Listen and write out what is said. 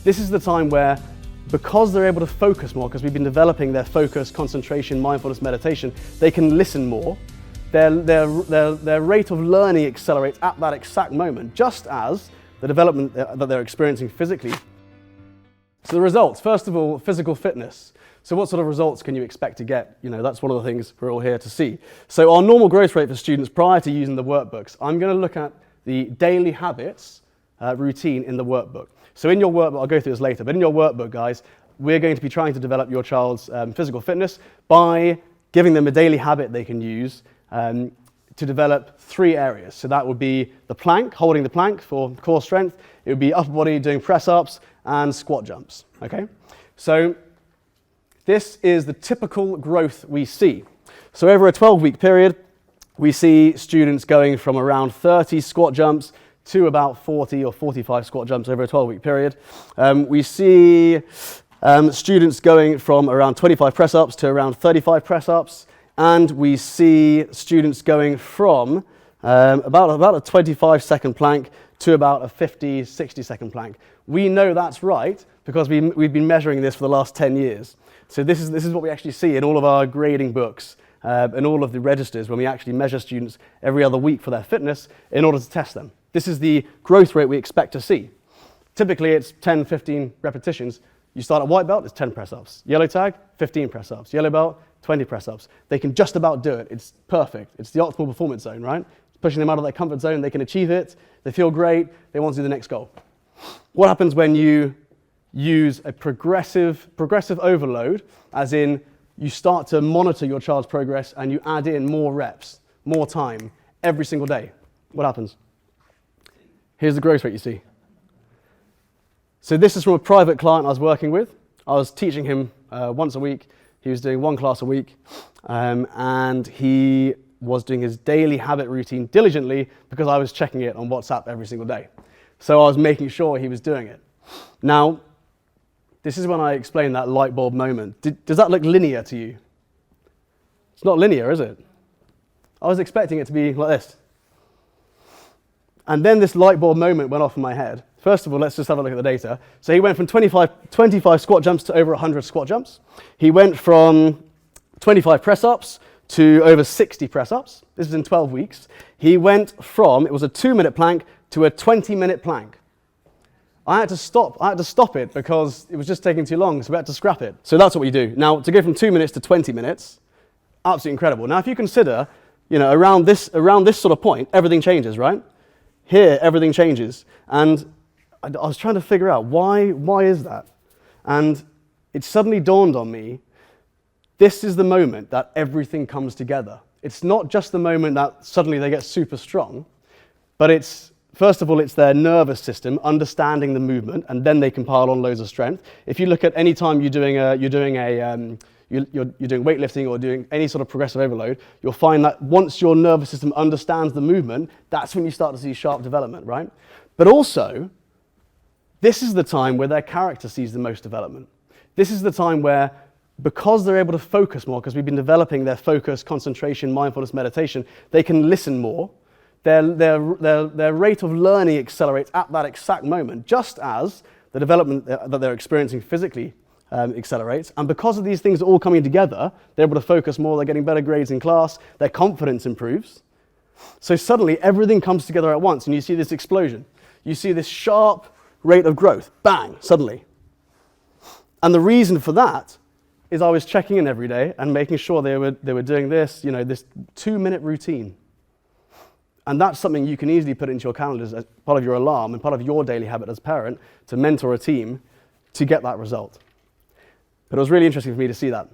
This is the time where, because they're able to focus more, because we've been developing their focus, concentration, mindfulness, meditation, they can listen more. Their rate of learning accelerates at that exact moment, just as the development that they're experiencing physically. So the results, first of all, physical fitness. So what sort of results can you expect to get? That's one of the things we're all here to see. So our normal growth rate for students prior to using the workbooks, I'm going to look at the daily habits routine in the workbook. So in your workbook, I'll go through this later, but in your workbook, guys, we're going to be trying to develop your child's physical fitness by giving them a daily habit they can use to develop 3 areas. So that would be the plank, holding the plank for core strength. It would be upper body doing press-ups and squat jumps, okay? So this is the typical growth we see. So over a 12-week period, we see students going from around 30 squat jumps to about 40 or 45 squat jumps over a 12-week period. We see students going from around 25 press-ups to around 35 press-ups, and we see students going from about a 25-second plank to about a 50, 60-second plank. We know that's right because we've been measuring this for the last 10 years. So this is what we actually see in all of our grading books and all of the registers when we actually measure students every other week for their fitness in order to test them. This is the growth rate we expect to see. Typically it's 10, 15 repetitions. You start at white belt, it's 10 press-ups. Yellow tag, 15 press-ups. Yellow belt, 20 press-ups. They can just about do it. It's perfect. It's the optimal performance zone, right? It's pushing them out of their comfort zone. They can achieve it. They feel great. They want to do the next goal. What happens when you use a progressive overload, as in you start to monitor your child's progress and you add in more reps, more time, every single day? What happens? Here's the growth rate you see. So this is from a private client I was working with. I was teaching him once a week. He was doing 1 class a week, and he was doing his daily habit routine diligently because I was checking it on WhatsApp every single day. So I was making sure he was doing it. Now, this is when I explain that light bulb moment. Does that look linear to you? It's not linear, is it? I was expecting it to be like this. And then this light bulb moment went off in my head. First of all, let's just have a look at the data. So he went from 25 squat jumps to over 100 squat jumps. He went from 25 press-ups to over 60 press-ups. This is in 12 weeks. He went from, it was a 2-minute plank, to a 20-minute plank. I had to stop it because it was just taking too long, so we had to scrap it. So that's what we do. Now, to go from 2 minutes to 20 minutes, absolutely incredible. Now, if you consider, around this sort of point, everything changes, right? Here, everything changes. And I was trying to figure out why is that? And it suddenly dawned on me, this is the moment that everything comes together. It's not just the moment that suddenly they get super strong, but it's, first of all, it's their nervous system understanding the movement, and then they can pile on loads of strength. If you look at any time you're doing weightlifting or doing any sort of progressive overload, you'll find that once your nervous system understands the movement, that's when you start to see sharp development, right? But also, this is the time where their character sees the most development. This is the time where, because they're able to focus more, because we've been developing their focus, concentration, mindfulness, meditation, they can listen more. Their rate of learning accelerates at that exact moment, just as the development that they're experiencing physically accelerates. And because of these things all coming together, they're able to focus more, they're getting better grades in class, their confidence improves. So suddenly everything comes together at once and you see this explosion. You see this sharp rate of growth, bang, suddenly. And the reason for that is I was checking in every day and making sure they were doing this, this 2-minute routine. And that's something you can easily put into your calendars as part of your alarm and part of your daily habit as a parent to mentor a team to get that result. But it was really interesting for me to see that.